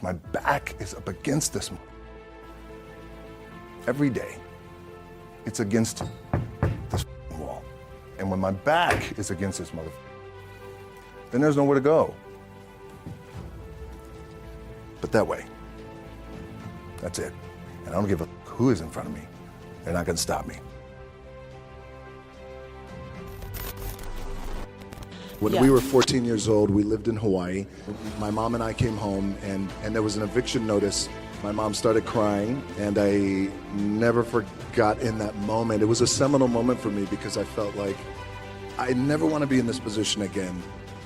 My back is up against this every day. It's against this wall. And when my back is against this then there's nowhere to go. But that way. That's it. And I don't give a who is in front of me. They're not going to stop me. When we were 14 years old, we lived in Hawaii. My mom and I came home, and there was an eviction notice. My mom started crying, and I never forgot in that moment. It was a seminal moment for me because I felt like I never want to be in this position again.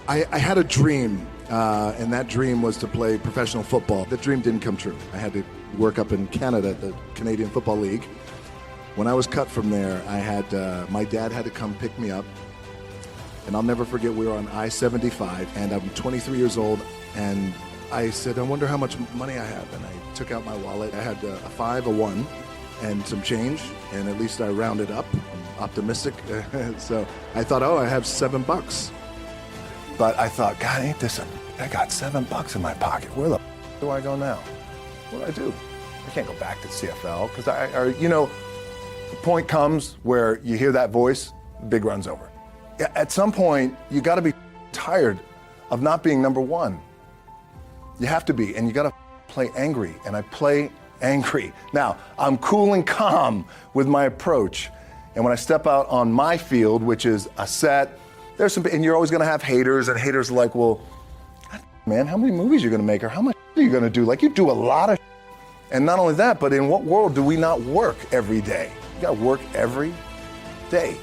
I had a dream, and that dream was to play professional football. The dream didn't come true. I had to work up in Canada at the Canadian Football League. When I was cut from there, my dad had to come pick me up. And I'll never forget, we were on I-75, and I'm 23 years old, and I said, I wonder how much money I have. And I took out my wallet. I had a 5, a 1, and some change, and at least I rounded up. I'm optimistic. So I thought, I have $7. But I thought, God, ain't this I got $7 in my pocket. Where the do I go now? What do I do? I can't go back to CFL, because the point comes where you hear that voice, big run's over. At some point, you got to be tired of not being number one. You have to be, and you got to play angry, and I play angry. Now, I'm cool and calm with my approach, and when I step out on my field, which is a set, and you're always going to have haters, and haters are like, well, man, how many movies are you going to make, or how much are you going to do? Like, you do a lot of and not only that, but in what world do we not work every day? You got to work every day.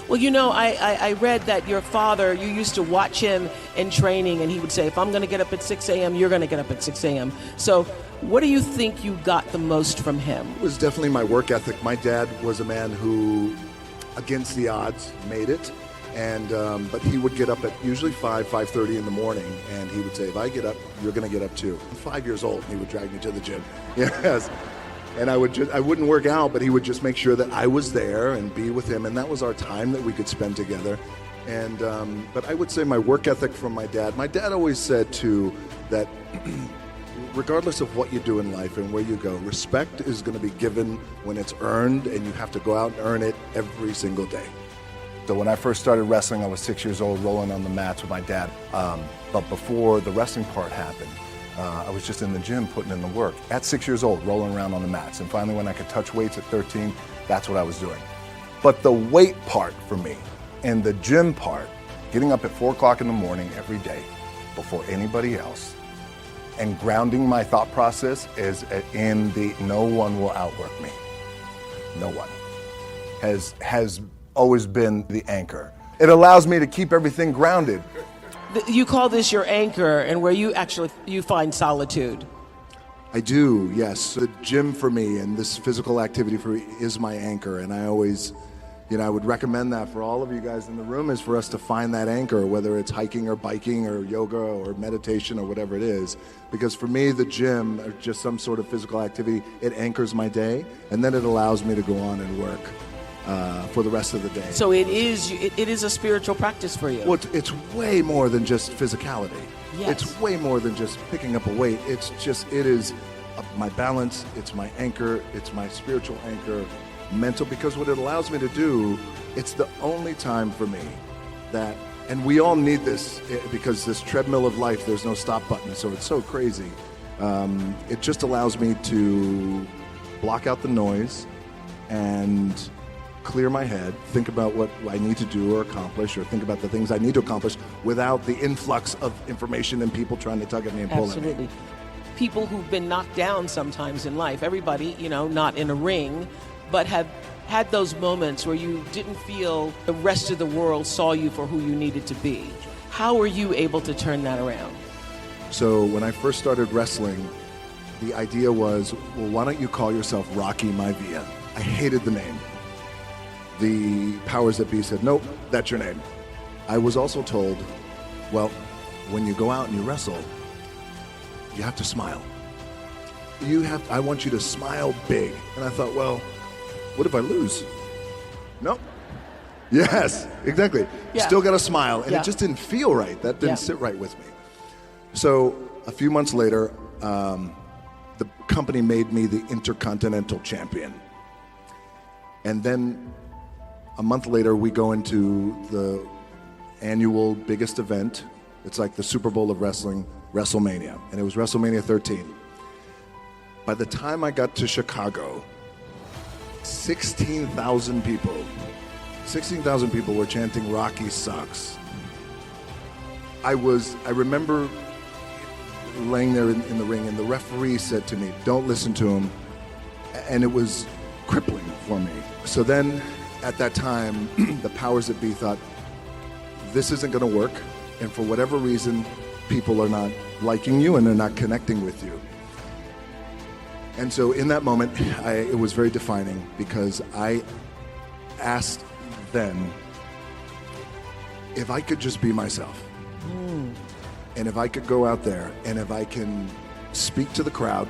Well, I read that your father, you used to watch him in training, and he would say, if I'm going to get up at 6 a.m., you're going to get up at 6 a.m. So what do you think you got the most from him? It was definitely my work ethic. My dad was a man who, against the odds, made it. And but he would get up at usually 5:30 in the morning, and he would say, if I get up, you're going to get up too. I'm 5 years old, and he would drag me to the gym. Yes. And I wouldn't work out, but he would just make sure that I was there and be with him, and that was our time that we could spend together. And but I would say my work ethic from my dad always said too that regardless of what you do in life and where you go, respect is going to be given when it's earned, and you have to go out and earn it every single day. So when I first started wrestling, I was 6 years old, rolling on the mats with my dad. But before the wrestling part happened, I was just in the gym putting in the work. At 6 years old, rolling around on the mats. And finally, when I could touch weights at 13, that's what I was doing. But the weight part for me and the gym part, getting up at 4 o'clock in the morning every day before anybody else and grounding my thought process is in the no one will outwork me. No one has always been the anchor. It allows me to keep everything grounded. You call this your anchor, and where you find solitude. I do, yes. The gym for me and this physical activity for me is my anchor, and I always, I would recommend that for all of you guys in the room, is for us to find that anchor, whether it's hiking or biking or yoga or meditation or whatever it is. Because for me, the gym, or just some sort of physical activity, it anchors my day, and then it allows me to go on and work for the rest of the day. So it is a spiritual practice for you. Well, it's way more than just physicality. Yes. It's way more than just picking up a weight. It is my balance, it's my anchor, it's my spiritual anchor, mental, because what it allows me to do, it's the only time for me that, and we all need this because this treadmill of life, there's no stop button, so it's so crazy. It just allows me to block out the noise and clear my head, think about what I need to do or accomplish, or think about the things I need to accomplish without the influx of information and people trying to tug at me and pull at me. Absolutely. People who've been knocked down sometimes in life, everybody, not in a ring, but have had those moments where you didn't feel the rest of the world saw you for who you needed to be. How were you able to turn that around? So when I first started wrestling, the idea was, well, why don't you call yourself Rocky Maivia? I hated the name. The powers that be said, nope, that's your name. I was also told, well, when you go out and you wrestle, you have to smile. I want you to smile big. And I thought, well, what if I lose? Nope. Yes, exactly. Yeah. Still got to smile. And Yeah. it just didn't feel right. That didn't sit right with me. So A few months later, the company made me the Intercontinental Champion. And then a month later, we go into the annual biggest event. It's like the Super Bowl of wrestling, WrestleMania. And it was WrestleMania 13. By the time I got to Chicago, 16,000 people were chanting Rocky sucks. I remember laying there in the ring, and the referee said to me, don't listen to him. And it was crippling for me. So then, at that time, the powers that be thought, this isn't going to work, and for whatever reason, people are not liking you and they're not connecting with you. And so in that moment, it was very defining, because I asked then if I could just be myself. And if I could go out there and if I can speak to the crowd.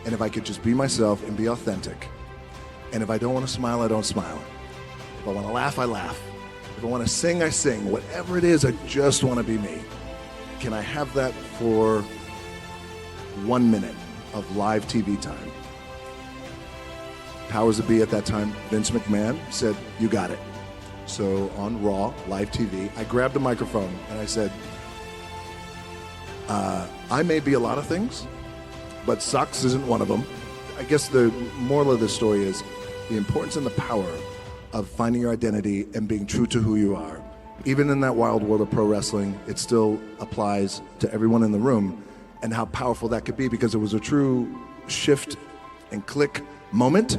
And if I could just be myself and be authentic. And if I don't want to smile, I don't smile. If I want to laugh, I laugh. If I want to sing, I sing. Whatever it is, I just want to be me. Can I have that for 1 minute of live TV time? Powers that be at that time, Vince McMahon, said, you got it. So on Raw, live TV, I grabbed the microphone and I said, I may be a lot of things, but sucks isn't one of them. I guess the moral of the story is the importance and the power of finding your identity and being true to who you are. Even in that wild world of pro wrestling, it still applies to everyone in the room, and how powerful that could be, because it was a true shift and click moment.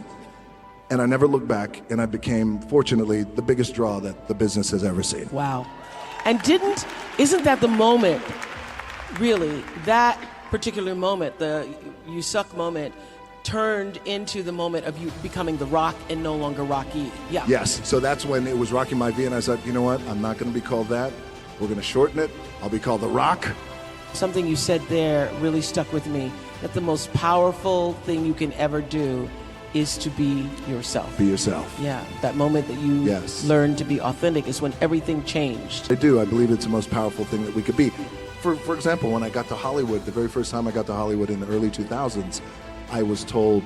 And I never looked back, and I became, fortunately, the biggest draw that the business has ever seen. Wow. And isn't that the moment, really, that particular moment, the you suck moment, turned into the moment of you becoming The Rock and no longer Rocky? Yeah. Yes, so that's when it was Rocky Maivia, and I said, you know what, I'm not going to be called that. We're going to shorten it. I'll be called The Rock. Something you said there really stuck with me, that the most powerful thing you can ever do is to be yourself. Be yourself. Yeah, that moment that you learned to be authentic is when everything changed. I do. I believe it's the most powerful thing that we could be. For example, when I got to Hollywood, the very first time I got to Hollywood in the early 2000s, I was told,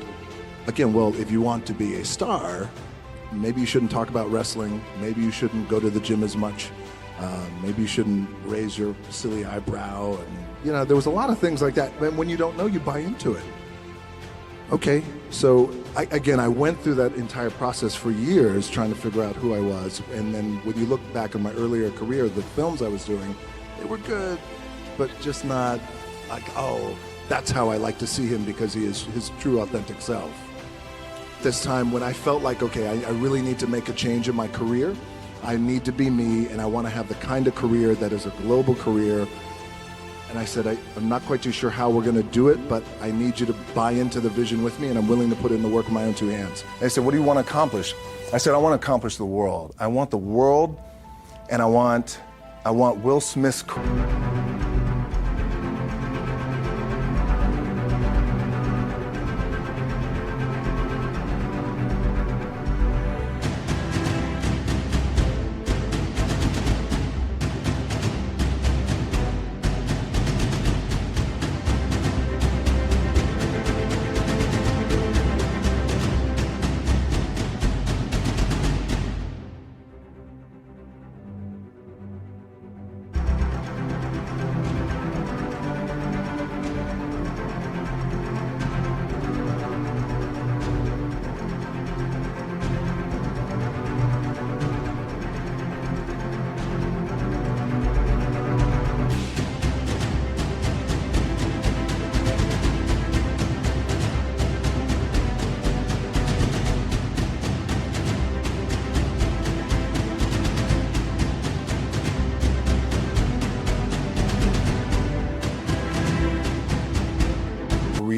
again, well, if you want to be a star, maybe you shouldn't talk about wrestling, maybe you shouldn't go to the gym as much, maybe you shouldn't raise your silly eyebrow, and there was a lot of things like that. And when you don't know, you buy into it. Okay, so I went through that entire process for years trying to figure out who I was, and then when you look back on my earlier career, the films I was doing, they were good, but just not like, oh, that's how I like to see him, because he is his true authentic self. This time when I felt like, okay, I really need to make a change in my career, I need to be me, and I want to have the kind of career that is a global career. And I said, I'm not quite too sure how we're going to do it, but I need you to buy into the vision with me, and I'm willing to put in the work with my own two hands. They said, what do you want to accomplish? I said, I want to accomplish the world. I want the world, and I want Will Smith's career.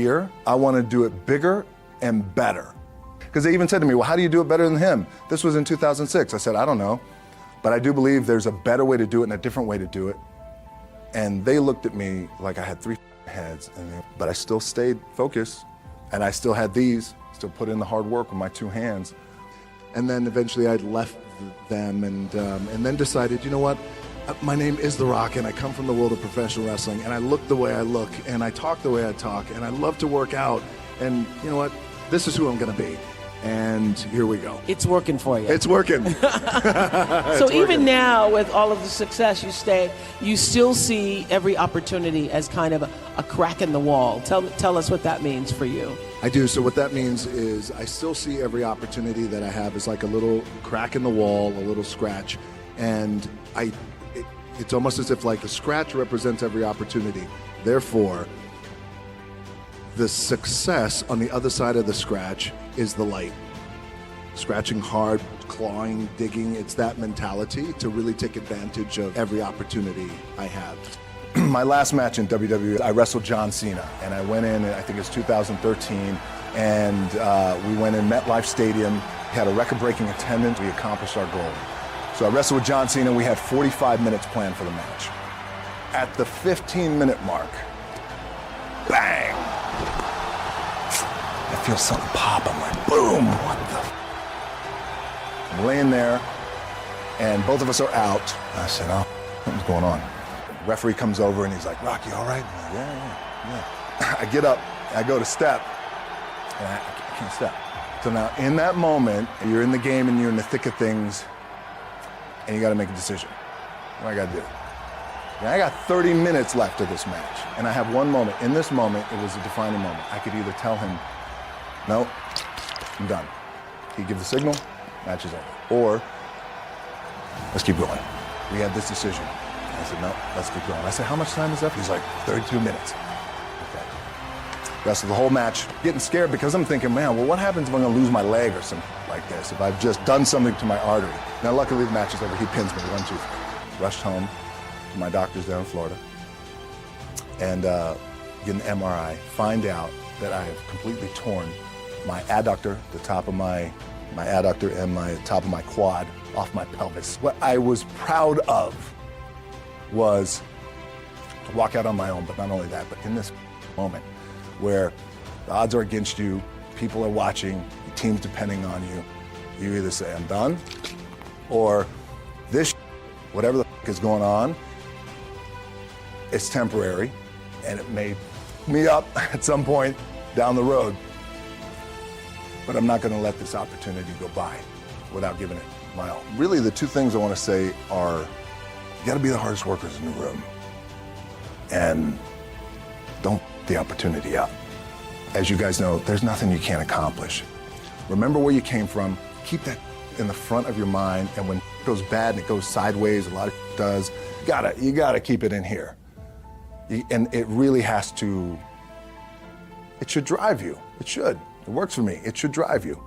year, I want to do it bigger and better. Because they even said to me, well, how do you do it better than him? This was in 2006. I said, I don't know, but I do believe there's a better way to do it and a different way to do it. And they looked at me like I had 3 heads, but I still stayed focused, and I still had still put in the hard work with my 2 hands. And then eventually I left them and then decided, you know what? My name is The Rock, and I come from the world of professional wrestling, and I look the way I look, and I talk the way I talk, and I love to work out, and you know what? This is who I'm going to be. And here we go. It's working for you. It's working. So even now, with all of the success you still see every opportunity as kind of a crack in the wall. Tell us what that means for you. I do. So what that means is I still see every opportunity that I have as like a little crack in the wall, a little scratch. And it's almost as if like the scratch represents every opportunity. Therefore, the success on the other side of the scratch is the light. Scratching hard, clawing, digging, it's that mentality to really take advantage of every opportunity I have. My last match in WWE, I wrestled John Cena, and I went in, I think it was 2013, and we went in MetLife Stadium, had a record-breaking attendance, we accomplished our goal. So I wrestled with John Cena, we had 45 minutes planned for the match. At the 15-minute mark, bang! I feel something pop. I'm like, boom, what the I'm laying there, and both of us are out. I said, oh, something's going on. The referee comes over, and he's like, Rock, you all right? I'm like, yeah. I get up, I go to step, and I can't step. So now, in that moment, you're in the game, and you're in the thick of things, and you got to make a decision. What do I got to do? And I got 30 minutes left of this match, and I have one moment. In this moment, it was a defining moment. I could either tell him, no, I'm done. He'd give the signal, match is over. Or, let's keep going. We had this decision. I said, no, let's keep going. I said, how much time is left? He's like, 32 minutes. Okay. Rest of the whole match, getting scared because I'm thinking, man, well, what happens if I'm going to lose my leg or something like this, if I've just done something to my artery? Now, luckily, the match is over. He pins me, 1, 2, 3. Rushed home to my doctor's down in Florida and get an MRI, find out that I have completely torn my adductor, the top of my adductor and my top of my quad off my pelvis. What I was proud of was to walk out on my own, but not only that, but in this moment where the odds are against you, people are watching, the team's depending on you, you either say, I'm done, or this, whatever the is going on, it's temporary, and it may me up at some point down the road. But I'm not going to let this opportunity go by without giving it my all. Really, the 2 things I want to say are, you got to be the hardest workers in the room, and don't the opportunity up. As you guys know, there's nothing you can't accomplish. Remember where you came from. Keep that in the front of your mind, and when it goes bad and it goes sideways, a lot of does, you gotta keep it in here. And it really has to, it should drive you. It should. It works for me. It should drive you.